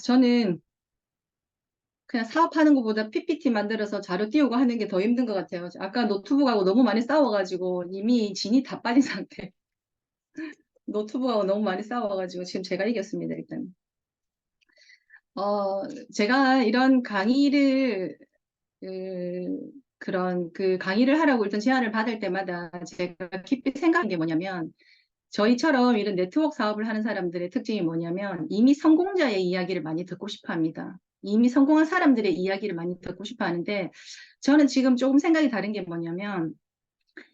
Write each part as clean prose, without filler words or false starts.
저는 그냥 사업하는 것보다 PPT 만들어서 자료 띄우고 하는 게 더 힘든 것 같아요. 아까 노트북하고 너무 많이 싸워가지고 이미 진이 다 빠진 상태. 노트북하고 너무 많이 싸워가지고 지금 제가 이겼습니다, 일단. 제가 이런 강의를, 그런 강의를 하라고 일단 제안을 받을 때마다 제가 깊이 생각한 게 뭐냐면, 저희처럼 이런 네트워크 사업을 하는 사람들의 특징이 뭐냐면 이미 성공자의 이야기를 많이 듣고 싶어 합니다. 이미 성공한 사람들의 이야기를 많이 듣고 싶어 하는데 저는 지금 조금 생각이 다른 게 뭐냐면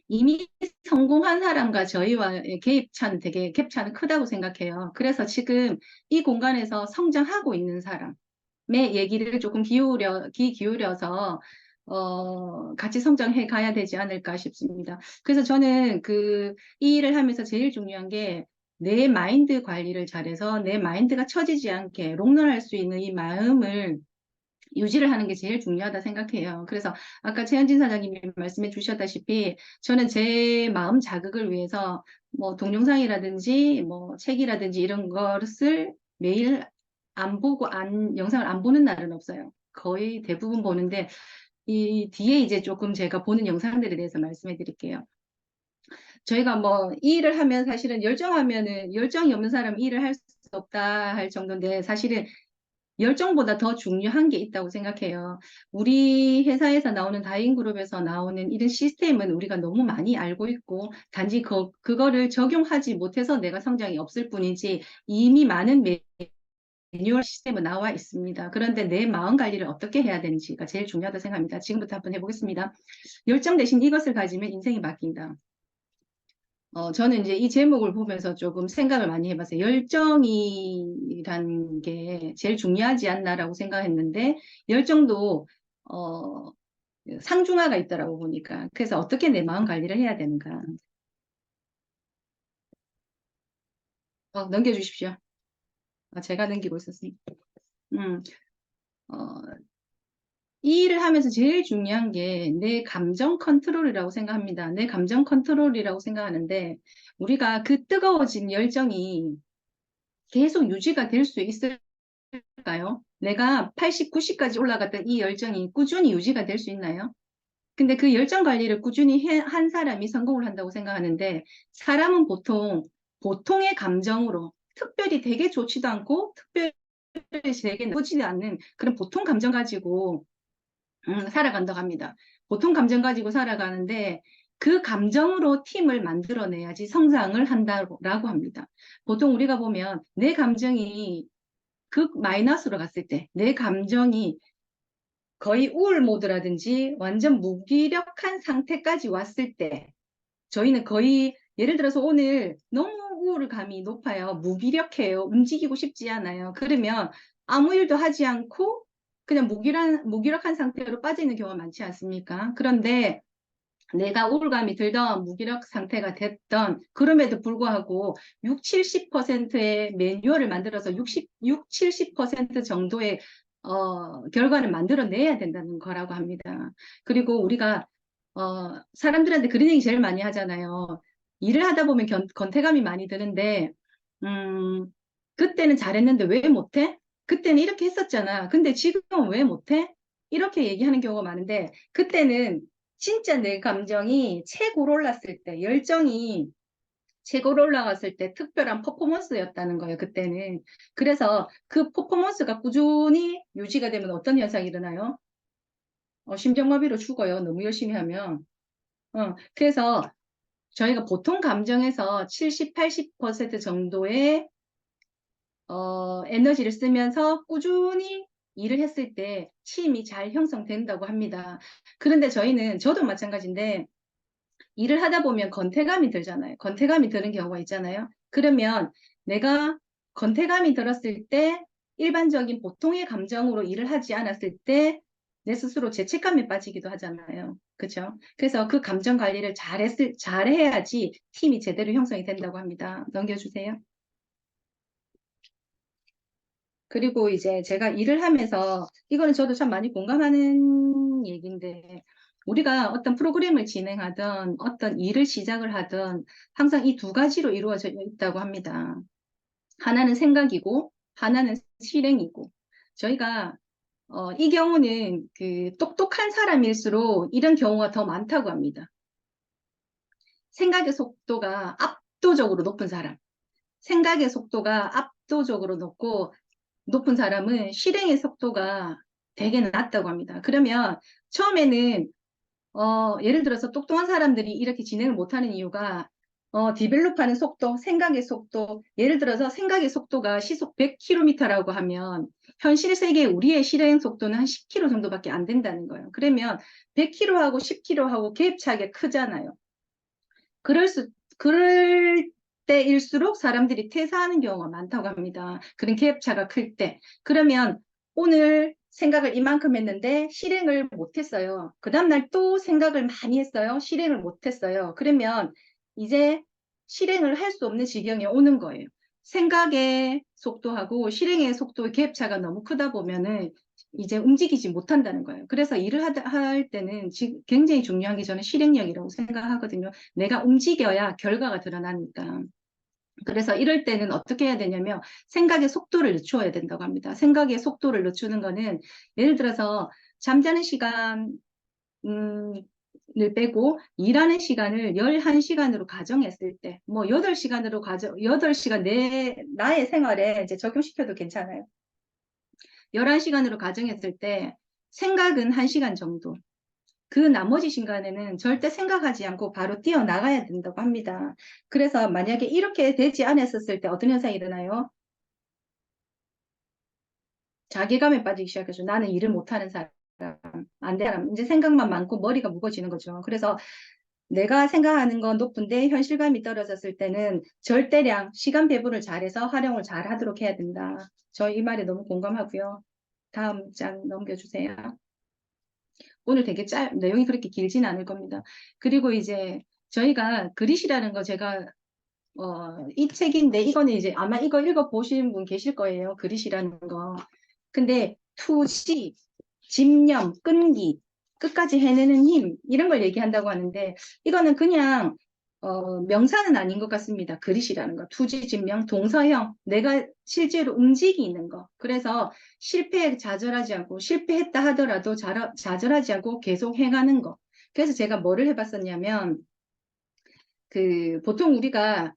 이미 성공한 사람과 저희와의 갭차는 크다고 생각해요. 그래서 지금 이 공간에서 성장하고 있는 사람의 얘기를 조금 귀 기울여서 같이 성장해 가야 되지 않을까 싶습니다. 그래서 저는 이 일을 하면서 제일 중요한 게 내 마인드 관리를 잘해서 내 마인드가 처지지 않게 롱런할 수 있는 이 마음을 유지를 하는 게 제일 중요하다 생각해요. 그래서 아까 최현진 사장님이 말씀해 주셨다시피 저는 제 마음 자극을 위해서 뭐 동영상이라든지 뭐 책이라든지 이런 것을 매일 안 보고 영상을 안 보는 날은 없어요. 거의 대부분 보는데 이 뒤에 이제 조금 제가 보는 영상들에 대해서 말씀해 드릴게요. 저희가 뭐 이 일을 하면 사실은 열정이 없는 사람은 이 일을 할 수 없다 할 정도인데 사실은 열정보다 더 중요한 게 있다고 생각해요. 우리 회사에서 나오는 다인그룹에서 나오는 이런 시스템은 우리가 너무 많이 알고 있고 단지 그거를 적용하지 못해서 내가 성장이 없을 뿐이지 이미 많은 매뉴얼 시스템은 나와 있습니다. 그런데 내 마음 관리를 어떻게 해야 되는지가 제일 중요하다고 생각합니다. 지금부터 한번 해보겠습니다. 열정 대신 이것을 가지면 인생이 바뀐다. 저는 이제 이 제목을 보면서 조금 생각을 많이 해봤어요. 열정이란 게 제일 중요하지 않나라고 생각했는데, 열정도, 어, 상중하가 있더라고 보니까. 그래서 어떻게 내 마음 관리를 해야 되는가. 넘겨주십시오. 제가 넘기고 있었으니까. 음, 어, 이 일을 하면서 제일 중요한 게 내 감정 컨트롤이라고 생각합니다. 내 감정 컨트롤이라고 생각하는데, 우리가 그 뜨거워진 열정이 계속 유지가 될 수 있을까요? 내가 80, 90까지 올라갔던 이 열정이 꾸준히 유지가 될 수 있나요? 근데 그 열정 관리를 꾸준히 한 사람이 성공을 한다고 생각하는데 사람은 보통의 감정으로 특별히 되게 좋지도 않고 특별히 되게 나쁘지도 않는 그런 보통 감정 가지고 살아간다고 합니다. 보통 감정 가지고 살아가는데 그 감정으로 팀을 만들어내야지 성장을 한다고 합니다. 보통 우리가 보면 내 감정이 극 마이너스로 갔을 때, 내 감정이 거의 우울 모드라든지 완전 무기력한 상태까지 왔을 때, 저희는 거의, 예를 들어서 오늘 너무 우울감이 높아요. 무기력해요. 움직이고 싶지 않아요. 그러면 아무 일도 하지 않고 그냥 무기력한 상태로 빠지는 경우가 많지 않습니까? 그런데 내가 우울감이 들던 무기력 상태가 됐던 그럼에도 불구하고 6, 70%의 매뉴얼을 만들어서 70% 정도의 결과를 만들어내야 된다는 거라고 합니다. 그리고 우리가 사람들한테 그런 얘기 제일 많이 하잖아요. 일을 하다 보면 권태감이 많이 드는데 음, 그때는 잘했는데 왜 못해? 그때는 이렇게 했었잖아. 근데 지금은 왜 못해? 이렇게 얘기하는 경우가 많은데 그때는 진짜 내 감정이 최고로 올랐을 때, 열정이 최고로 올라갔을 때 특별한 퍼포먼스였다는 거예요, 그때는. 그래서 그 퍼포먼스가 꾸준히 유지가 되면 어떤 현상이 일어나요? 심장마비로 죽어요, 너무 열심히 하면. 그래서 저희가 보통 감정에서 70, 80% 정도의 에너지를 쓰면서 꾸준히 일을 했을 때 힘이 잘 형성된다고 합니다. 그런데 저도 마찬가지인데 일을 하다 보면 건태감이 들잖아요. 건태감이 드는 경우가 있잖아요. 그러면 내가 건태감이 들었을 때 일반적인 보통의 감정으로 일을 하지 않았을 때 내 스스로 죄책감에 빠지기도 하잖아요. 그렇죠? 그래서 그 감정 관리를 잘해야지 팀이 제대로 형성이 된다고 합니다. 넘겨주세요. 그리고 이제 제가 일을 하면서 이거는 저도 참 많이 공감하는 얘기인데 우리가 어떤 프로그램을 진행하든 어떤 일을 시작을 하든 항상 이 두 가지로 이루어져 있다고 합니다. 하나는 생각이고 하나는 실행이고, 저희가 이 경우는 그 똑똑한 사람일수록 이런 경우가 더 많다고 합니다. 생각의 속도가 압도적으로 높은 사람, 생각의 속도가 압도적으로 높은 사람은 실행의 속도가 되게 낮다고 합니다. 그러면 처음에는 예를 들어서 똑똑한 사람들이 이렇게 진행을 못하는 이유가 디벨롭하는 속도, 생각의 속도, 예를 들어서 생각의 속도가 시속 100km라고 하면 현실 세계 우리의 실행 속도는 한 10km 정도밖에 안 된다는 거예요. 그러면 100km하고 10km하고 갭 차이가 크잖아요. 그럴 때일수록 사람들이 퇴사하는 경우가 많다고 합니다. 그런 갭차가 클 때. 그러면 오늘 생각을 이만큼 했는데 실행을 못했어요. 그 다음날 또 생각을 많이 했어요. 실행을 못했어요. 그러면 이제 실행을 할 수 없는 지경에 오는 거예요. 생각의 속도하고 실행의 속도의 갭차가 너무 크다 보면은 이제 움직이지 못한다는 거예요. 그래서 일을 할 때는 굉장히 중요한 게 저는 실행력이라고 생각하거든요. 내가 움직여야 결과가 드러나니까. 그래서 이럴 때는 어떻게 해야 되냐면 생각의 속도를 늦춰야 된다고 합니다. 생각의 속도를 늦추는 거는 예를 들어서 잠자는 시간 을 빼고 일하는 시간을 11시간으로 가정했을 때, 뭐 8시간 나의 생활에 이제 적용시켜도 괜찮아요. 11시간으로 가정했을 때 생각은 1시간 정도. 그 나머지 시간에는 절대 생각하지 않고 바로 뛰어나가야 된다고 합니다. 그래서 만약에 이렇게 되지 않았었을 때 어떤 현상이 일어나요? 자괴감에 빠지기 시작해서 나는 일을 못하는 사람, 안 되는 사람, 이제 생각만 많고 머리가 무거워지는 거죠. 그래서 내가 생각하는 건 높은데 현실감이 떨어졌을 때는 절대량, 시간 배분을 잘해서 활용을 잘 하도록 해야 된다. 저 이 말에 너무 공감하고요. 다음 장 넘겨주세요. 오늘 되게 내용이 그렇게 길진 않을 겁니다. 그리고 이제 저희가 그릿이라는 거 제가 이 책인데 이거는 이제 아마 이거 읽어보신 분 계실 거예요. 그릿이라는 거. 근데 투지, 집념, 끈기, 끝까지 해내는 힘 이런 걸 얘기한다고 하는데 이거는 그냥 명사는 아닌 것 같습니다. 그릿이라는 거. 투지, 집념, 동서형. 내가 실제로 움직이는 거. 그래서 실패에 좌절하지 않고 실패했다 하더라도 좌절하지 않고 계속 행하는 거. 그래서 제가 뭐를 해봤었냐면 보통 우리가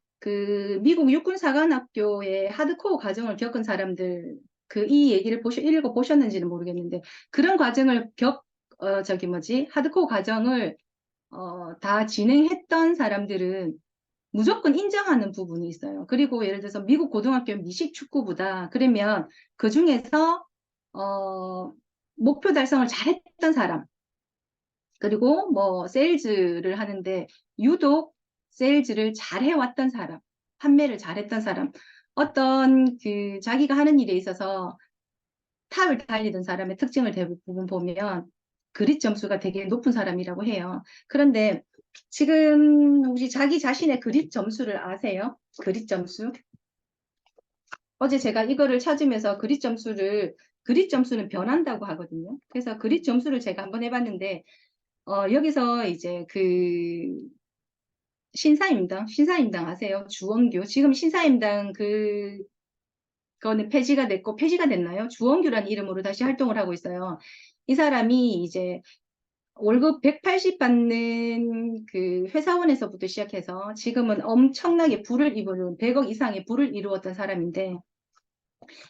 미국 육군사관학교의 하드코어 과정을 겪은 사람들 이 얘기를 읽어보셨는지는 모르겠는데 그런 과정을 하드코어 과정을 다 진행했던 사람들은 무조건 인정하는 부분이 있어요. 그리고 예를 들어서 미국 고등학교 미식 축구부다. 그러면 그 중에서 목표 달성을 잘했던 사람 그리고 뭐 세일즈를 하는데 유독 세일즈를 잘 해왔던 사람, 판매를 잘했던 사람, 어떤 자기가 하는 일에 있어서 탑을 달리던 사람의 특징을 대부분 보면 그릿 점수가 되게 높은 사람이라고 해요. 그런데 지금 혹시 자기 자신의 그릿 점수를 아세요? 그릿 점수? 어제 제가 이거를 찾으면서 그릿 점수는 변한다고 하거든요. 그래서 그릿 점수를 제가 한번 해봤는데 여기서 이제 신사임당 아세요? 주원규. 지금 신사임당 그거는 폐지가 됐나요? 주원규라는 이름으로 다시 활동을 하고 있어요. 이 사람이 이제 월급 180 받는 회사원에서부터 시작해서 지금은 엄청나게 100억 이상의 부를 이루었던 사람인데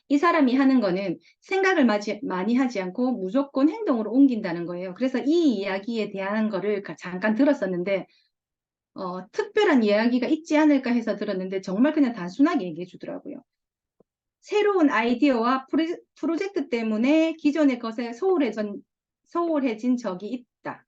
이 사람이 하는 거는 생각을 많이 하지 않고 무조건 행동으로 옮긴다는 거예요. 그래서 이 이야기에 대한 거를 잠깐 들었었는데 특별한 이야기가 있지 않을까 해서 들었는데 정말 그냥 단순하게 얘기해 주더라고요. 새로운 아이디어와 프로젝트 때문에 기존의 것에 소홀해진 적이 있다.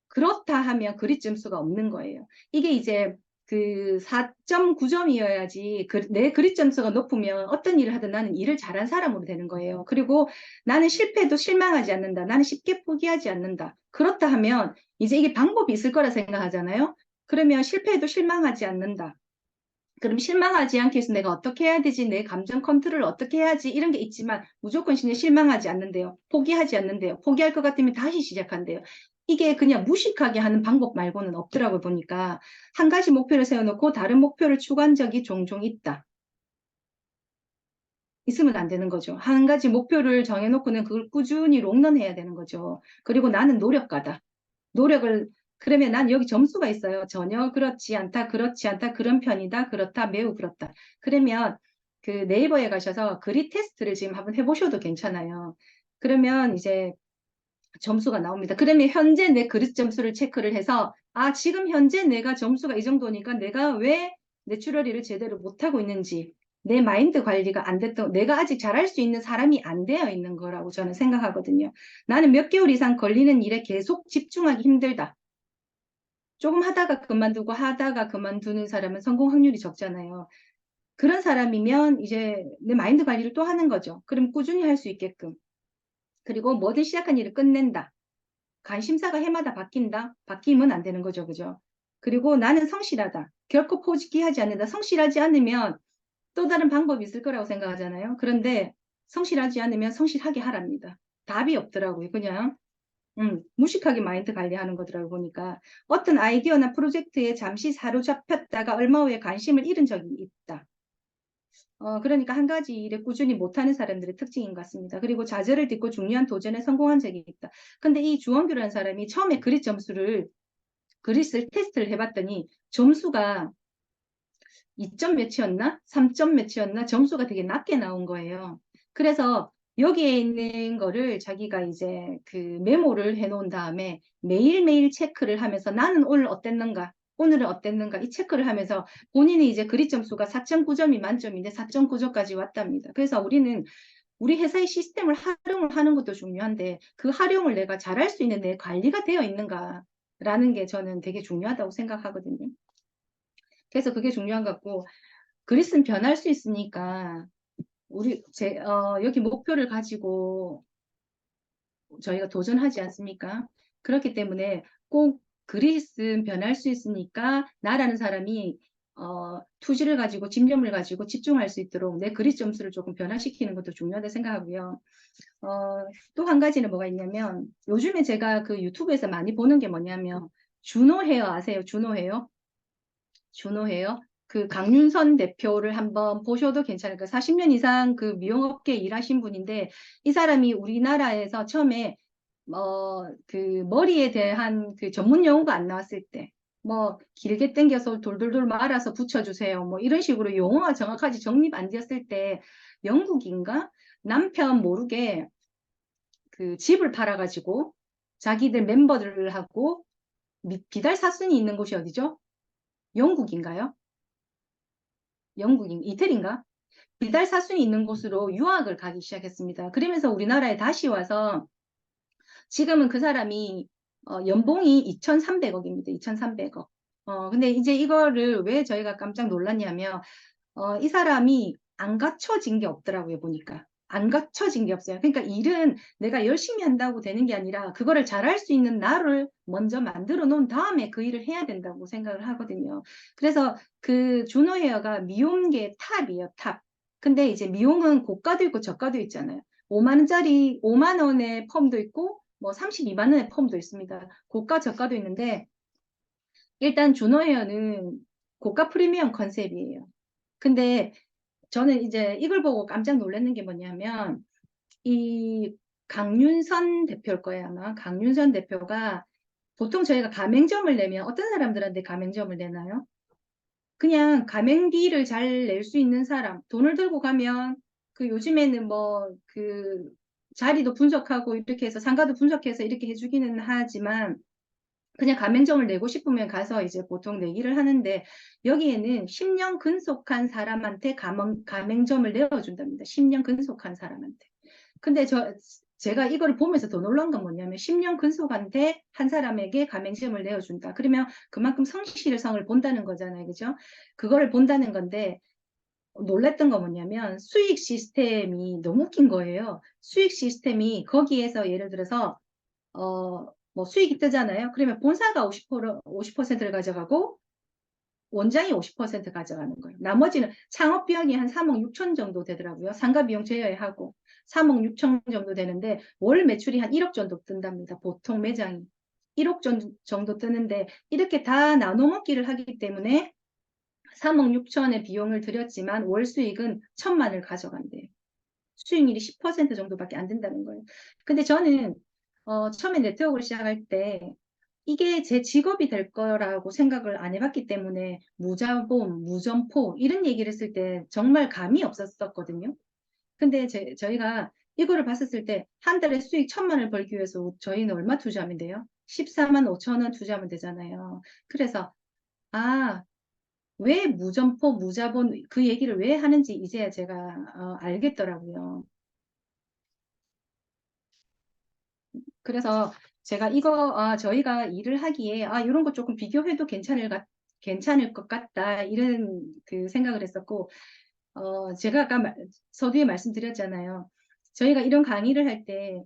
그렇다 하면 그릿 점수가 없는 거예요. 이게 이제 4.9점이어야지 내 그릿 점수가 높으면 어떤 일을 하든 나는 일을 잘한 사람으로 되는 거예요. 그리고 나는 실패해도 실망하지 않는다. 나는 쉽게 포기하지 않는다. 그렇다 하면 이제 이게 방법이 있을 거라 생각하잖아요. 그러면 실패해도 실망하지 않는다. 그럼 실망하지 않기 위해서 내가 어떻게 해야 되지? 내 감정 컨트롤을 어떻게 해야지? 이런 게 있지만 무조건 실망하지 않는데요. 포기하지 않는데요. 포기할 것 같으면 다시 시작한대요. 이게 그냥 무식하게 하는 방법 말고는 없더라고요, 보니까. 한 가지 목표를 세워놓고 다른 목표를 추구한 적이 종종 있다. 있으면 안 되는 거죠. 한 가지 목표를 정해놓고는 그걸 꾸준히 롱런해야 되는 거죠. 그리고 나는 노력가다. 노력을 그러면 난 여기 점수가 있어요. 전혀 그렇지 않다, 그렇지 않다, 그런 편이다, 그렇다, 매우 그렇다. 그러면 그 네이버에 가셔서 그릿 테스트를 지금 한번 해보셔도 괜찮아요. 그러면 이제 점수가 나옵니다. 그러면 현재 내 그릿 점수를 체크를 해서 아, 지금 현재 내가 점수가 이 정도니까 내가 왜 내추럴리를 제대로 못하고 있는지 내 마인드 관리가 안 됐던 내가 아직 잘할 수 있는 사람이 안 되어 있는 거라고 저는 생각하거든요. 나는 몇 개월 이상 걸리는 일에 계속 집중하기 힘들다. 조금 하다가 그만두고 하다가 그만두는 사람은 성공 확률이 적잖아요. 그런 사람이면 이제 내 마인드 관리를 또 하는 거죠. 그럼 꾸준히 할 수 있게끔. 그리고 뭐든 시작한 일을 끝낸다. 관심사가 해마다 바뀐다. 바뀌면 안 되는 거죠. 그죠? 그리고 나는 성실하다. 결코 포기하지 않는다. 성실하지 않으면 또 다른 방법이 있을 거라고 생각하잖아요. 그런데 성실하지 않으면 성실하게 하랍니다. 답이 없더라고요. 그냥 무식하게 마인드 관리하는 거더라고 보니까 어떤 아이디어나 프로젝트에 잠시 사로잡혔다가 얼마 후에 관심을 잃은 적이 있다. 그러니까 한 가지 일에 꾸준히 못하는 사람들의 특징인 것 같습니다. 그리고 좌절을 딛고 중요한 도전에 성공한 적이 있다. 근데 이 주원규라는 사람이 처음에 그릿 점수를 그릿을 테스트를 해봤더니 점수가 2점 몇이었나? 3점 몇이었나? 점수가 되게 낮게 나온 거예요. 그래서 여기에 있는 거를 자기가 이제 그 메모를 해놓은 다음에 매일매일 체크를 하면서 나는 오늘 어땠는가? 오늘은 어땠는가? 이 체크를 하면서 본인이 이제 그릿 점수가 4.9점이 만점인데 4.9점까지 왔답니다. 그래서 우리는 우리 회사의 시스템을 활용을 하는 것도 중요한데 그 활용을 내가 잘할 수 있는 내 관리가 되어 있는가라는 게 저는 되게 중요하다고 생각하거든요. 그래서 그게 중요한 것 같고 그리스는 변할 수 있으니까 여기 목표를 가지고 저희가 도전하지 않습니까? 그렇기 때문에 꼭 그리스는 변할 수 있으니까 나라는 사람이 투지를 가지고 집념을 가지고 집중할 수 있도록 내 그리스 점수를 조금 변화시키는 것도 중요하다 생각하고요. 어, 또 한 가지는 뭐가 있냐면 요즘에 제가 그 유튜브에서 많이 보는 게 뭐냐면 준호 헤어 아세요? 준호 헤어? 준호 헤어? 그 강윤선 대표를 한번 보셔도 괜찮을 거예요. 40년 이상 그 미용업계 일하신 분인데 이 사람이 우리나라에서 처음에 그 머리에 대한 그 전문 용어가 안 나왔을 때 뭐 길게 당겨서 돌돌돌 말아서 붙여주세요. 뭐 이런 식으로 용어가 정확하게 정립 안 되었을 때 영국인가? 남편 모르게 그 집을 팔아가지고 자기들 멤버들하고 비달 사순이 있는 곳이 어디죠? 영국인가요? 이태리인가? 비달 사순이 있는 곳으로 유학을 가기 시작했습니다. 그러면서 우리나라에 다시 와서 지금은 그 사람이 연봉이 2,300억입니다. 2,300억. 근데 이제 이거를 왜 저희가 깜짝 놀랐냐면 이 사람이 안 갖춰진 게 없더라고요, 보니까. 안 갖춰진 게 없어요. 그러니까 일은 내가 열심히 한다고 되는 게 아니라 그거를 잘할 수 있는 나를 먼저 만들어 놓은 다음에 그 일을 해야 된다고 생각을 하거든요. 그래서 그 준호 헤어가 미용계 탑이에요, 탑. 근데 이제 미용은 고가도 있고 저가도 있잖아요. 5만 원짜리, 5만 원의 펌도 있고 뭐 32만 원의 펌도 있습니다. 고가 저가도 있는데 일단 준호 헤어는 고가 프리미엄 컨셉이에요. 근데 저는 이제 이걸 보고 깜짝 놀랐는 게 뭐냐면 이 강윤선 대표일 거예요 아마. 강윤선 대표가 보통 저희가 가맹점을 내면 어떤 사람들한테 가맹점을 내나요? 그냥 가맹비를 잘 낼 수 있는 사람, 돈을 들고 가면 그 요즘에는 뭐 그 자리도 분석하고 이렇게 해서 상가도 분석해서 이렇게 해주기는 하지만 그냥 가맹점을 내고 싶으면 가서 이제 보통 내기를 하는데 여기에는 10년 근속한 사람한테 가맹점을 내어준답니다. 10년 근속한 사람한테. 근데 제가 이거를 보면서 더 놀란 건 뭐냐면 10년 근속한테 한 사람에게 가맹점을 내어준다. 그러면 그만큼 성실성을 본다는 거잖아요. 그죠? 그거를 본다는 건데 놀랬던 건 뭐냐면 수익 시스템이 너무 웃긴 거예요. 수익 시스템이 거기에서 예를 들어서 뭐 수익이 뜨잖아요. 그러면 본사가 50%를 가져가고 원장이 50% 가져가는 거예요. 나머지는 창업 비용이 한 3억 6천 정도 되더라고요. 상가 비용 제외하고 3억 6천 정도 되는데 월 매출이 한 1억 정도 뜬답니다. 보통 매장이. 1억 정도 뜨는데 이렇게 다 나눠 먹기를 하기 때문에 3억 6천의 비용을 들였지만 월 수익은 1,000만을 가져간대요. 수익률이 10% 정도밖에 안 된다는 거예요. 근데 저는 처음에 네트워크를 시작할 때 이게 제 직업이 될 거라고 생각을 안 해봤기 때문에 무자본, 무점포 이런 얘기를 했을 때 정말 감이 없었거든요. 근데 저희가 이거를 봤었을 때 한 달에 수익 1,000만 원을 벌기 위해서 저희는 얼마 투자하면 돼요? 14만 5천 원 투자하면 되잖아요. 그래서 아, 왜 무점포, 무자본 그 얘기를 왜 하는지 이제야 제가 알겠더라고요. 그래서 제가 저희가 일을 하기에 이런 거 조금 비교해도 괜찮을 것 같다 이런 그 생각을 했었고 제가 아까 서두에 말씀드렸잖아요. 저희가 이런 강의를 할 때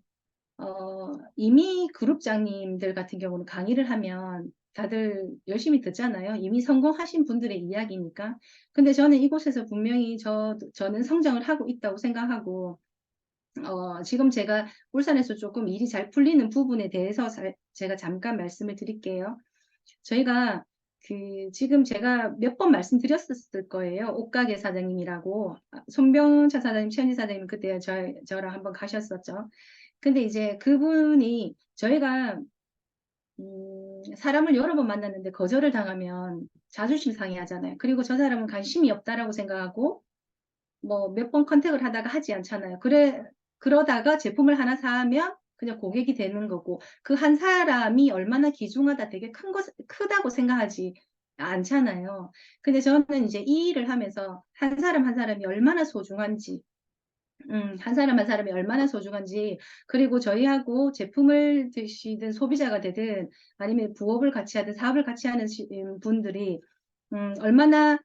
이미 그룹장님들 같은 경우는 강의를 하면 다들 열심히 듣잖아요. 이미 성공하신 분들의 이야기니까. 근데 저는 이곳에서 분명히 저는 성장을 하고 있다고 생각하고, 지금 제가 울산에서 조금 일이 잘 풀리는 부분에 대해서 제가 잠깐 말씀을 드릴게요. 저희가 지금 제가 몇 번 말씀드렸었을 거예요. 옷가게 사장님이라고. 손병차 사장님, 최현희 사장님 그때 저랑 한번 가셨었죠. 근데 이제 그분이 저희가 사람을 여러 번 만났는데 거절을 당하면 자존심 상해하잖아요. 그리고 저 사람은 관심이 없다라고 생각하고 뭐 몇 번 컨택을 하다가 하지 않잖아요. 그러다가 제품을 하나 사면 그냥 고객이 되는 거고 그 한 사람이 얼마나 귀중하다 되게 크다고 생각하지 않잖아요. 근데 저는 이제 이 일을 하면서 한 사람 한 사람이 얼마나 소중한지 한 사람 한 사람이 얼마나 소중한지, 그리고 저희하고 제품을 드시든 소비자가 되든 아니면 부업을 같이 하든 사업을 같이 하는 분들이, 얼마나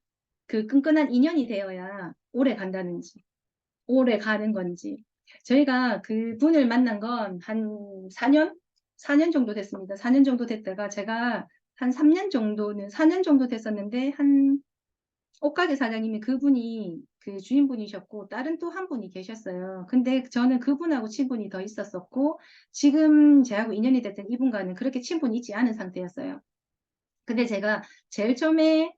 그 끈끈한 인연이 되어야 오래 간다는지, 오래 가는 건지. 저희가 그 분을 만난 건 한 4년? 4년 정도 됐습니다. 4년 정도 됐다가 제가 한 3년 정도는, 4년 정도 됐었는데, 옷가게 사장님이 그분이 그 주인분이셨고 다른 또 한 분이 계셨어요. 근데 저는 그분하고 친분이 더 있었었고 지금 제하고 인연이 됐던 이분과는 그렇게 친분이 있지 않은 상태였어요. 근데 제가 제일 처음에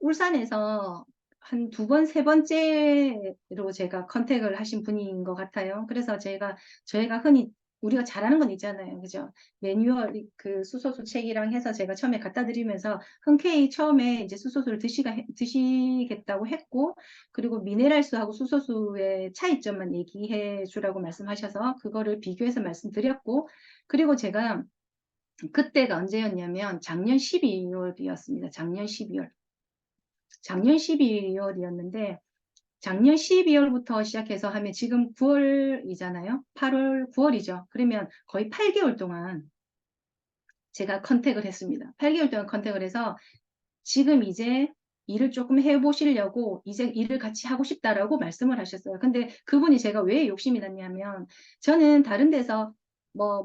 울산에서 한 두 번, 세 번째로 제가 컨택을 하신 분인 것 같아요. 그래서 저희가 흔히 우리가 잘하는 건 있잖아요. 그죠? 매뉴얼, 그 수소수 책이랑 해서 제가 처음에 갖다 드리면서 흔쾌히 처음에 이제 수소수를 드시겠다고 했고, 그리고 미네랄수하고 수소수의 차이점만 얘기해 주라고 말씀하셔서 그거를 비교해서 말씀드렸고, 그리고 제가 그때가 언제였냐면 작년 12월이었습니다. 작년 12월. 작년 12월이었는데 작년 12월부터 시작해서 하면 지금 9월이잖아요. 8월, 9월이죠. 그러면 거의 8개월 동안 제가 컨택을 했습니다. 8개월 동안 컨택을 해서 지금 이제 일을 조금 해보시려고 이제 일을 같이 하고 싶다라고 말씀을 하셨어요. 근데 그분이 제가 왜 욕심이 났냐면 저는 다른 데서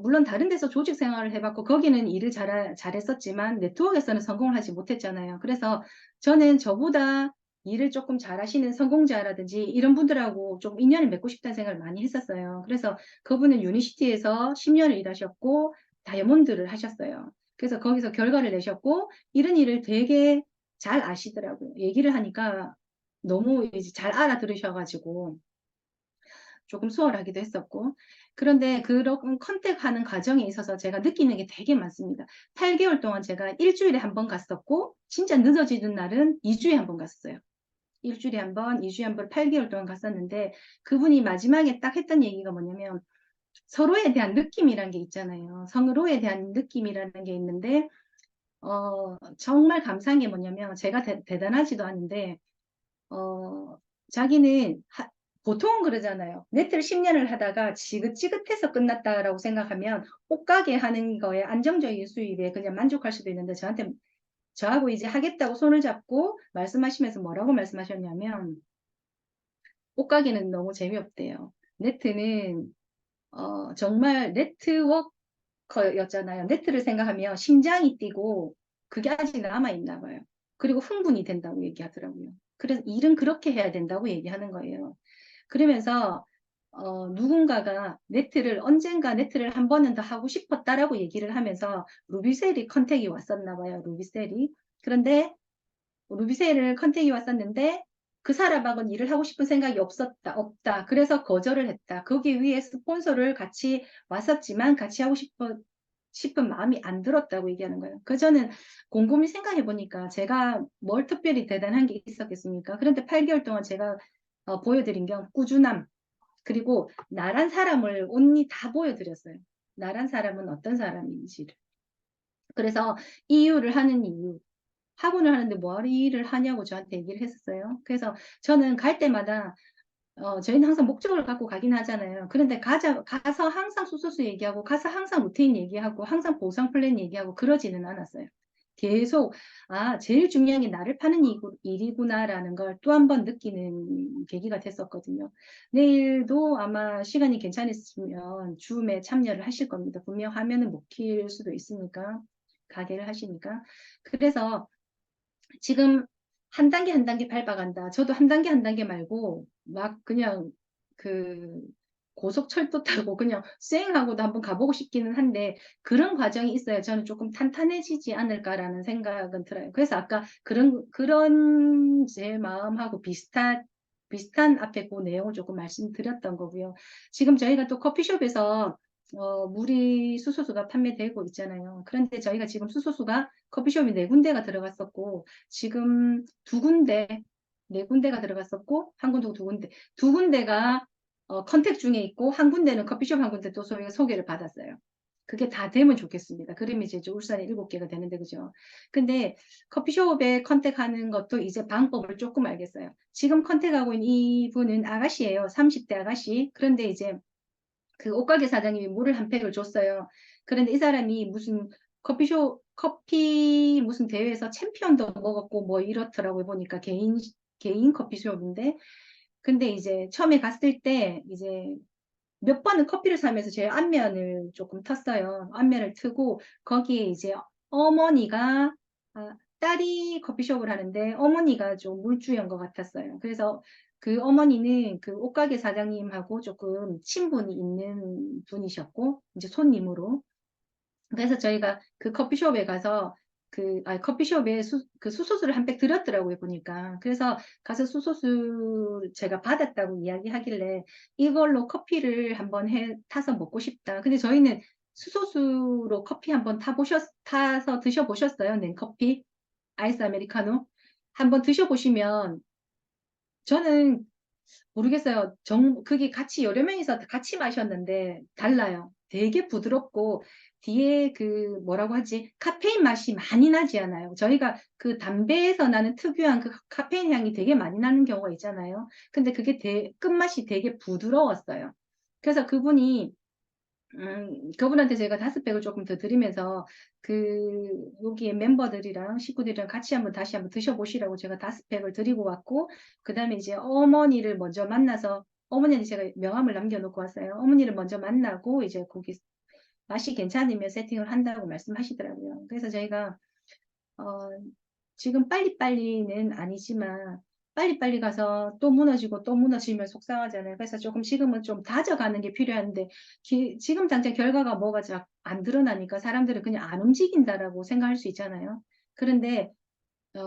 물론 다른 데서 조직 생활을 해봤고 거기는 일을 잘했었지만 네트워크에서는 성공을 하지 못했잖아요. 그래서 저는 저보다 일을 조금 잘하시는 성공자라든지 이런 분들하고 좀 인연을 맺고 싶다는 생각을 많이 했었어요. 그래서 그분은 유니시티에서 10년을 일하셨고 다이아몬드를 하셨어요. 그래서 거기서 결과를 내셨고 이런 일을 되게 잘 아시더라고요. 얘기를 하니까 너무 이제 잘 알아들으셔가지고 조금 수월하기도 했었고. 그런데 그런 컨택하는 과정에 있어서 제가 느끼는 게 되게 많습니다. 8개월 동안 제가 일주일에 한 번 갔었고, 진짜 늦어지는 날은 2주에 한 번 갔어요. 일주일에 한 번, 2주에 한 번, 8개월 동안 갔었는데, 그분이 마지막에 딱 했던 얘기가 뭐냐면, 서로에 대한 느낌이란 게 있잖아요. 서로에 대한 느낌이라는 게 있는데, 정말 감사한 게 뭐냐면, 제가 대단하지도 않은데, 어, 자기는 보통은 그러잖아요. 네트를 10년을 하다가 지긋지긋해서 끝났다라고 생각하면 옷가게 하는 거에 안정적인 수입에 그냥 만족할 수도 있는데 저하고 이제 하겠다고 손을 잡고 말씀하시면서 뭐라고 말씀하셨냐면 옷가게는 너무 재미없대요. 네트는 정말 네트워커였잖아요. 네트를 생각하면 심장이 뛰고 그게 아직 남아있나 봐요. 그리고 흥분이 된다고 얘기하더라고요. 그래서 일은 그렇게 해야 된다고 얘기하는 거예요. 그러면서 누군가가 언젠가 네트를 한 번은 더 하고 싶었다라고 얘기를 하면서 루비셀이 컨택이 왔었나 봐요. 루비셀이. 그런데 루비셀을 컨택이 왔었는데 그 사람하고는 일을 하고 싶은 생각이 없다. 그래서 거절을 했다. 거기 위에 스폰서를 같이 왔었지만 같이 하고 싶은 마음이 안 들었다고 얘기하는 거예요. 그 저는 곰곰이 생각해 보니까 제가 뭘 특별히 대단한 게 있었겠습니까? 그런데 8개월 동안 제가 보여드린 게 꾸준함, 그리고 나란 사람을 온니 다 보여드렸어요. 나란 사람은 어떤 사람인지를. 그래서 이유를 하는 이유, 학원을 하는데 뭐하러 이 일을 하냐고 저한테 얘기를 했었어요. 그래서 저는 갈 때마다 저희는 항상 목적을 갖고 가긴 하잖아요. 그런데 가서 항상 수소수 얘기하고, 가서 항상 루테인 얘기하고, 항상 보상 플랜 얘기하고, 그러지는 않았어요. 계속, 제일 중요한 게 나를 파는 일이구나라는 걸 또 한 번 느끼는 계기가 됐었거든요. 내일도 아마 시간이 괜찮으시면 줌에 참여를 하실 겁니다. 분명 화면은 못 킬 수도 있으니까, 가게를 하시니까. 그래서 지금 한 단계 한 단계 밟아간다. 저도 한 단계 한 단계 말고 막 그냥 그 고속철도 타고 그냥 수행하고도 한번 가보고 싶기는 한데 그런 과정이 있어야 저는 조금 탄탄해지지 않을까라는 생각은 들어요. 그래서 아까 그런 제 마음하고 비슷한 앞에 그 내용을 조금 말씀드렸던 거고요. 지금 저희가 또 커피숍에서 물이 수소수가 판매되고 있잖아요. 그런데 저희가 지금 수소수가 커피숍이 4군데가 들어갔었고 지금 2군데, 4군데가 들어갔었고 한 군데, 2군데, 2군데가 컨택 중에 있고 한 군데는 커피숍 한 군데 또 저희가 소개를 받았어요. 그게 다 되면 좋겠습니다. 그러면 이제 울산에 7개가 되는데 그죠? 근데 커피숍에 컨택하는 것도 이제 방법을 조금 알겠어요. 지금 컨택하고 있는 이분은 아가씨예요. 30대 아가씨. 그런데 이제 그 옷가게 사장님이 물을 한 팩을 줬어요. 그런데 이 사람이 무슨 커피 무슨 대회에서 챔피언도 먹었고 뭐 이렇더라고요. 보니까 개인 커피숍인데. 근데 이제 처음에 갔을 때 이제 몇 번은 커피를 사면서 제 안면을 조금 텄어요. 안면을 트고 거기에 이제 어머니가 딸이 커피숍을 하는데 어머니가 좀 물주인 것 같았어요. 그래서 그 어머니는 그 옷가게 사장님하고 조금 친분이 있는 분이셨고 이제 손님으로 그래서 저희가 그 커피숍에 가서 커피숍에 그 수소수를 한 팩 드렸더라고요, 보니까. 그래서 가서 수소수 제가 받았다고 이야기하길래 이걸로 커피를 한번 타서 먹고 싶다. 근데 저희는 수소수로 커피 한번 타서 드셔보셨어요? 냉커피? 아이스 아메리카노? 한번 드셔보시면 저는 모르겠어요. 그게 같이 여러 명이서 같이 마셨는데 달라요. 되게 부드럽고 뒤에 그 뭐라고 하지? 카페인 맛이 많이 나지 않아요. 저희가 그 담배에서 나는 특유한 그 카페인 향이 되게 많이 나는 경우가 있잖아요. 근데 그게 끝맛이 되게 부드러웠어요. 그래서 그분한테 제가 5팩을 조금 더 드리면서 여기에 멤버들이랑 식구들이랑 같이 다시 한번 드셔보시라고 제가 5팩을 드리고 왔고, 그 다음에 이제 어머니를 먼저 만나서, 어머니한테 제가 명함을 남겨놓고 왔어요. 어머니를 먼저 만나고, 이제 거기 맛이 괜찮으면 세팅을 한다고 말씀하시더라고요. 그래서 저희가, 어, 지금 빨리빨리는 아니지만, 빨리빨리 가서 또 무너지고 또 무너지면 속상하잖아요. 그래서 조금 지금은 좀 다져가는 게 필요한데, 지금 당장 결과가 뭐가 잘 안 드러나니까 사람들은 그냥 안 움직인다라고 생각할 수 있잖아요. 그런데,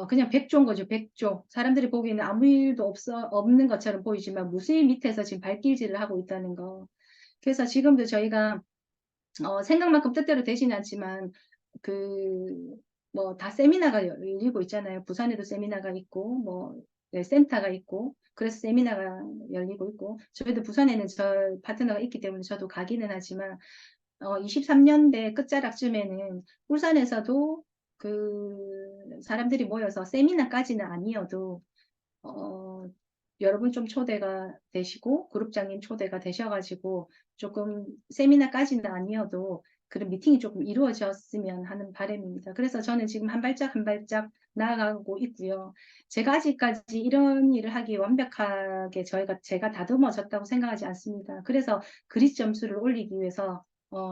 그냥 백조인 거죠, 백조. 사람들이 보기에는 아무 일도 없는 것처럼 보이지만 무수히 밑에서 지금 발길질을 하고 있다는 거. 그래서 지금도 저희가 생각만큼 뜻대로 되지는 않지만 뭐 다 세미나가 열리고 있잖아요. 부산에도 세미나가 있고 뭐 네, 센터가 있고 그래서 세미나가 열리고 있고 저희도 부산에는 저 파트너가 있기 때문에 저도 가기는 하지만 23년대 끝자락쯤에는 울산에서도 사람들이 모여서 세미나까지는 아니어도 어, 여러분 좀 초대가 되시고 그룹장님 초대가 되셔가지고 조금 세미나까지는 아니어도 그런 미팅이 조금 이루어졌으면 하는 바람입니다. 그래서 저는 지금 한 발짝 한 발짝 나아가고 있고요. 제가 아직까지 이런 일을 하기 완벽하게 제가 다듬어졌다고 생각하지 않습니다. 그래서 그릿 점수를 올리기 위해서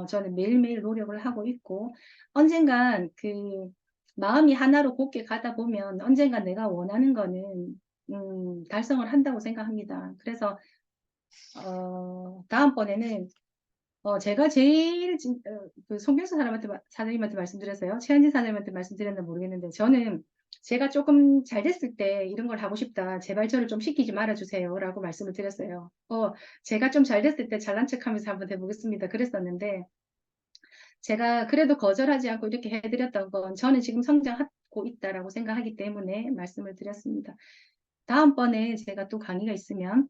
저는 매일매일 노력을 하고 있고 언젠간 마음이 하나로 곱게 가다 보면 언젠간 내가 원하는 거는 달성을 한다고 생각합니다. 그래서 다음번에는 제가 제일 그 송경수 사장님한테 말씀드렸어요. 최한진 사장님한테 말씀드렸나 모르겠는데 저는 제가 조금 잘 됐을 때 이런 걸 하고 싶다. 제발 저를 좀 시키지 말아주세요. 라고 말씀을 드렸어요. 제가 좀 잘 됐을 때 잘난 척 하면서 한번 해보겠습니다. 그랬었는데, 제가 그래도 거절하지 않고 이렇게 해드렸던 건 저는 지금 성장하고 있다라고 생각하기 때문에 말씀을 드렸습니다. 다음번에 제가 또 강의가 있으면,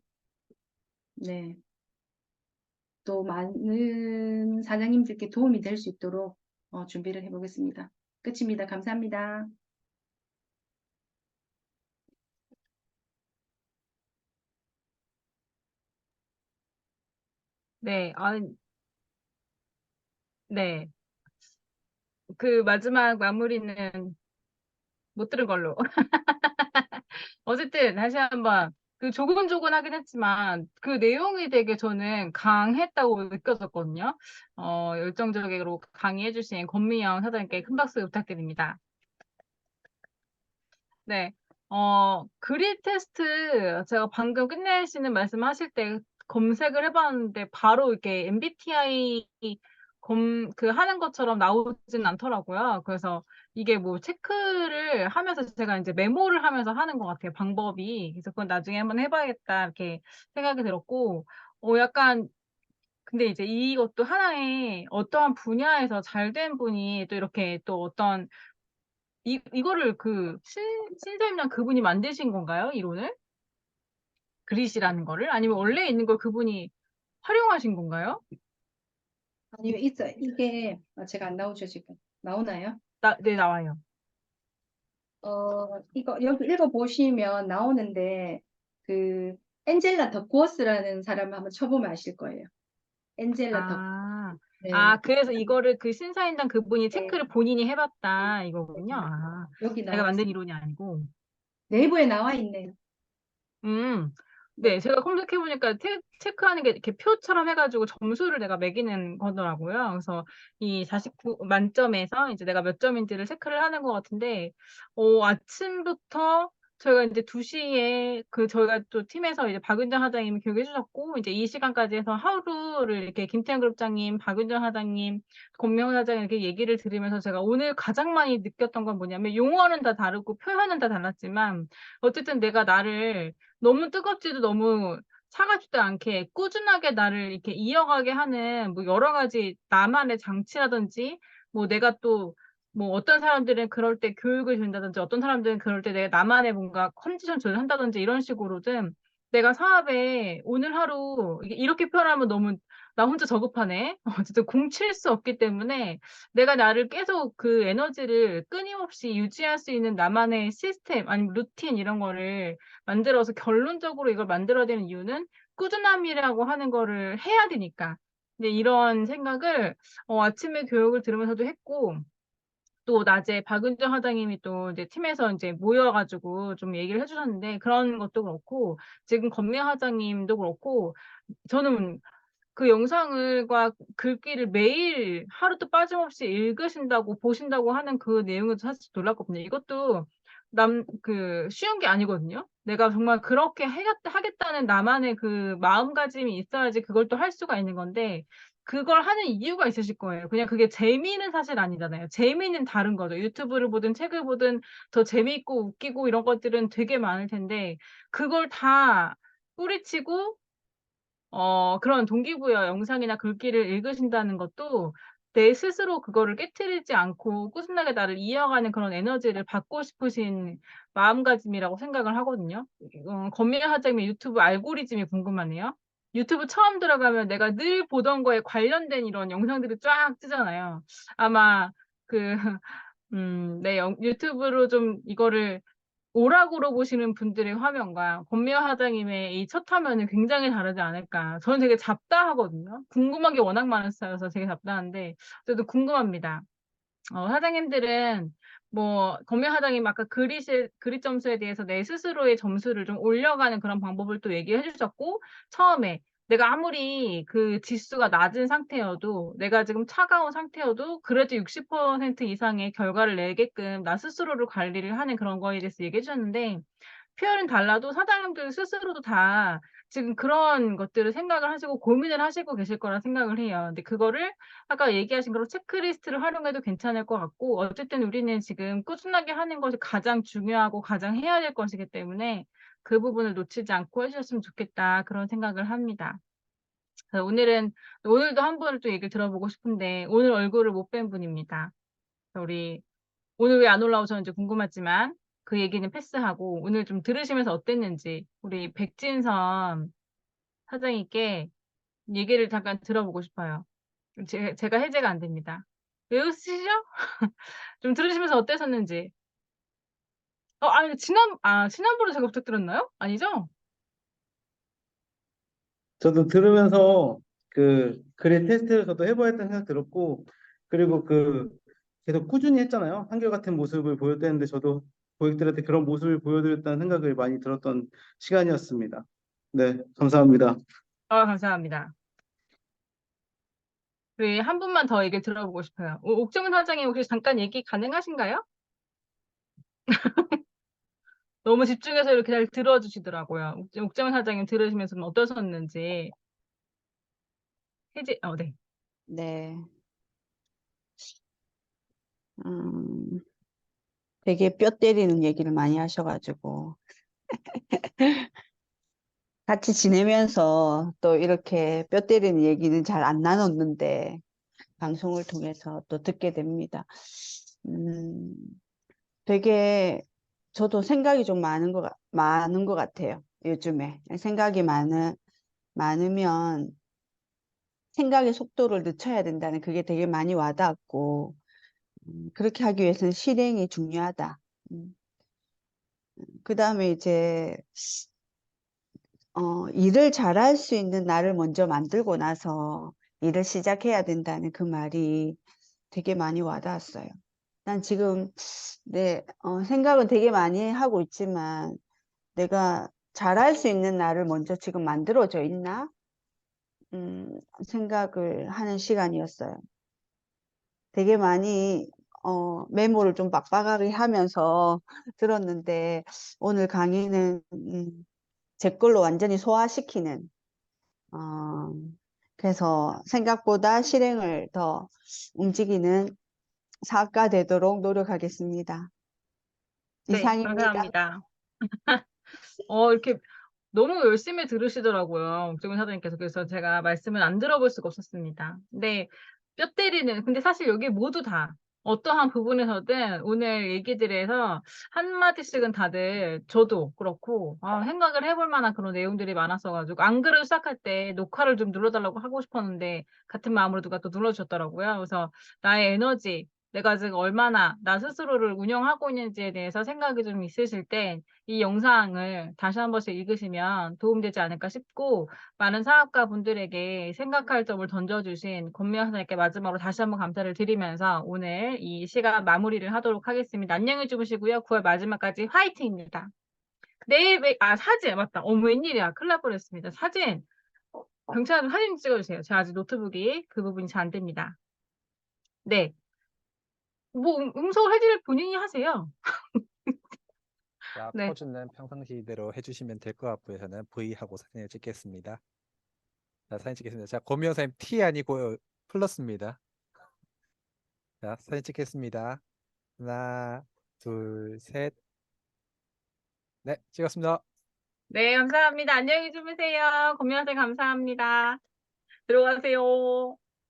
네, 또 많은 사장님들께 도움이 될 수 있도록 준비를 해보겠습니다. 끝입니다. 감사합니다. 네, 네. 그 마지막 마무리는 못 들은 걸로. 어쨌든 다시 한번 그 조곤조곤하긴 했지만 그 내용이 되게 저는 강했다고 느껴졌거든요. 열정적으로 강의해주신 권미영 사장님께 큰 박수 부탁드립니다. 네. 그립 테스트 제가 방금 끝내시는 말씀하실 때 검색을 해봤는데 바로 이렇게 MBTI 그 하는 것처럼 나오진 않더라고요. 그래서 이게 뭐 체크를 하면서 제가 이제 메모를 하면서 하는 것 같아요. 방법이. 그래서 그건 나중에 한번 해봐야겠다 이렇게 생각이 들었고, 약간 근데 이제 이것도 하나의 어떠한 분야에서 잘 된 분이 또 이렇게 또 어떤 이거를 그 신사임당 그분이 만드신 건가요? 이론을? 그릿이라는 거를? 아니면 원래 있는 걸 그분이 활용하신 건가요? 아니요, 이게 제가 안 나오죠, 지금. 나오나요? 네, 나와요. 이거 여기 읽어보시면 나오는데, 그, 엔젤라 더쿠어스라는 사람을 한번 쳐보면 아실 거예요. 엔젤라 더, 아, 네, 그래서 이거를 그 신사임당 그분이 네, 체크를 본인이 해봤다 이거군요. 여기 자기가 나와 만든 있습니다. 이론이 아니고. 내부에 나와 있네요. 음, 네. 네, 제가 검색해보니까 체크하는 게 이렇게 표처럼 해가지고 점수를 내가 매기는 거더라고요. 그래서 이 49 만점에서 이제 내가 몇 점인지를 체크를 하는 것 같은데, 아침부터 저희가 이제 2시에 저희가 또 팀에서 이제 박윤정 사장님이 교육해 주셨고, 이제 이 시간까지 해서 하루를 이렇게 김태현 그룹장님, 박윤정 사장님, 권명 사장님 이렇게 얘기를 들으면서 제가 오늘 가장 많이 느꼈던 건 뭐냐면 용어는 다 다르고 표현은 다 달랐지만, 어쨌든 내가 나를 너무 뜨겁지도 너무 차갑지도 않게 꾸준하게 나를 이렇게 이어가게 하는 뭐 여러 가지 나만의 장치라든지 뭐 내가 또 뭐 어떤 사람들은 그럴 때 교육을 준다든지 어떤 사람들은 그럴 때 내가 나만의 뭔가 컨디션 조절한다든지 이런 식으로든 내가 사업에 오늘 하루 이렇게 표현하면 너무 나 혼자 저급하네. 어쨌든 공칠 수 없기 때문에 내가 나를 계속 그 에너지를 끊임없이 유지할 수 있는 나만의 시스템 아니면 루틴 이런 거를 만들어서 결론적으로 이걸 만들어야 되는 이유는 꾸준함이라고 하는 거를 해야 되니까. 근데 이런 생각을 아침에 교육을 들으면서도 했고, 또 낮에 박은정 사장님이 또 이제 팀에서 이제 모여가지고 좀 얘기를 해주셨는데 그런 것도 그렇고 지금 권명 사장님도 그렇고 저는 그 영상을과 글귀를 매일 하루도 빠짐없이 읽으신다고 보신다고 하는 그 내용에도 사실 놀랐거든요. 이것도 쉬운 게 아니거든요. 내가 정말 그렇게 하겠다는 나만의 그 마음가짐이 있어야지 그걸 또 할 수가 있는 건데, 그걸 하는 이유가 있으실 거예요. 그냥 그게 재미는 사실 아니잖아요. 재미는 다른 거죠. 유튜브를 보든 책을 보든 더 재미있고 웃기고 이런 것들은 되게 많을 텐데, 그걸 다 뿌리치고 그런 동기부여 영상이나 글귀를 읽으신다는 것도 내 스스로 그거를 깨트리지 않고 꾸준하게 나를 이어가는 그런 에너지를 받고 싶으신 마음가짐이라고 생각을 하거든요. 권미아 사장님의 유튜브 알고리즘이 궁금하네요. 유튜브 처음 들어가면 내가 늘 보던 거에 관련된 이런 영상들이 쫙 뜨잖아요. 아마 그, 네, 유튜브로 좀 이거를 오락으로 보시는 분들의 화면과 권미화 사장님의 이 첫 화면은 굉장히 다르지 않을까. 저는 되게 잡다하거든요. 궁금한 게 워낙 많았어서 되게 잡다한데, 저도 궁금합니다. 사장님들은 뭐 검명 사장님 아까 그릿 점수에 대해서 내 스스로의 점수를 좀 올려가는 그런 방법을 또 얘기해 주셨고 처음에 내가 아무리 그 지수가 낮은 상태여도 내가 지금 차가운 상태여도 그래도 60% 이상의 결과를 내게끔 나 스스로를 관리를 하는 그런 거에 대해서 얘기해 주셨는데 표현은 달라도 사장님들 스스로도 다 지금 그런 것들을 생각을 하시고 고민을 하시고 계실 거라 생각을 해요. 근데 그거를 아까 얘기하신 그런 체크리스트를 활용해도 괜찮을 것 같고 어쨌든 우리는 지금 꾸준하게 하는 것이 가장 중요하고 가장 해야 될 것이기 때문에 그 부분을 놓치지 않고 해 주셨으면 좋겠다 그런 생각을 합니다. 그래서 오늘도 한 분을 또 얘기를 들어보고 싶은데 오늘 얼굴을 못 뵌 분입니다. 우리 오늘 왜 안 올라오셨는지 궁금하지만 그 얘기는 패스하고 오늘 좀 들으시면서 어땠는지 우리 백진선 사장님께 얘기를 잠깐 들어보고 싶어요. 제가 해제가 안 됩니다. 왜 웃으시죠? 좀 들으시면서 어떠셨는지. 아니, 지난번에 제가 부탁드렸나요? 아니죠? 저도 들으면서 그 글의 테스트를 저도 해봐야 했다는 생각 들었고, 그리고 그 계속 꾸준히 했잖아요. 한결같은 모습을 보였다는데 저도 고객들한테 그런 모습을 보여드렸다는 생각을 많이 들었던 시간이었습니다. 네, 감사합니다. 감사합니다. 우리 한 분만 더 얘기를 들어보고 싶어요. 옥정은 사장님 혹시 잠깐 얘기 가능하신가요? 너무 집중해서 이렇게 잘 들어주시더라고요. 옥정은 사장님 들으시면서 좀 어떠셨는지. 네. 네. 음, 되게 뼈 때리는 얘기를 많이 하셔가지고, 같이 지내면서 또 이렇게 뼈 때리는 얘기는 잘 안 나눴는데, 방송을 통해서 또 듣게 됩니다. 음, 되게 저도 생각이 좀 많은 것 같아요. 요즘에. 생각이 많으면 생각의 속도를 늦춰야 된다는 그게 되게 많이 와닿았고, 그렇게 하기 위해서는 실행이 중요하다. 그 다음에 이제, 일을 잘할 수 있는 나를 먼저 만들고 나서 일을 시작해야 된다는 그 말이 되게 많이 와닿았어요. 난 지금 생각은 되게 많이 하고 있지만 내가 잘할 수 있는 나를 먼저 지금 만들어져 있나? 생각을 하는 시간이었어요. 되게 많이 메모를 좀 빡빡하게 하면서 들었는데 오늘 강의는 제 걸로 완전히 소화시키는 그래서 생각보다 실행을 더 움직이는 사업가 되도록 노력하겠습니다. 네, 이상입니다. 감사합니다. 이렇게 너무 열심히 들으시더라고요. 옥정은 사장님께서. 그래서 제가 말씀을 안 들어볼 수가 없었습니다. 근데 사실 여기 모두 다 어떠한 부분에서든 오늘 얘기들에서 한마디씩은 다들 저도 그렇고 생각을 해볼 만한 그런 내용들이 많았어가지고 안 그래도 시작할 때 녹화를 좀 눌러달라고 하고 싶었는데 같은 마음으로 누가 또 눌러주셨더라고요. 그래서 나의 에너지, 내가 지금 얼마나 나 스스로를 운영하고 있는지에 대해서 생각이 좀 있으실 때 이 영상을 다시 한 번씩 읽으시면 도움되지 않을까 싶고 많은 사업가 분들에게 생각할 점을 던져주신 권미영 사장님께 마지막으로 다시 한번 감사를 드리면서 오늘 이 시간 마무리를 하도록 하겠습니다. 안녕히 주무시고요. 9월 마지막까지 화이팅입니다. 사진 맞다. 웬일이야. 큰일 날 뻔했습니다. 사진. 경찰 사진 찍어주세요. 제가 아직 노트북이 그 부분이 잘 안 됩니다. 네. 뭐 음성을 해드릴 본인이 하세요. 자, 네. 포즈는 평상시대로 해주시면 될 것 같고요. 저는 V하고 사진을 찍겠습니다. 자, 사진 찍겠습니다. 자, 고미영 선생님 T 아니고 플러스입니다. 자, 사진 찍겠습니다. 하나, 둘, 셋. 네, 찍었습니다. 네, 감사합니다. 안녕히 주무세요. 권미영 선생님 감사합니다. 들어가세요.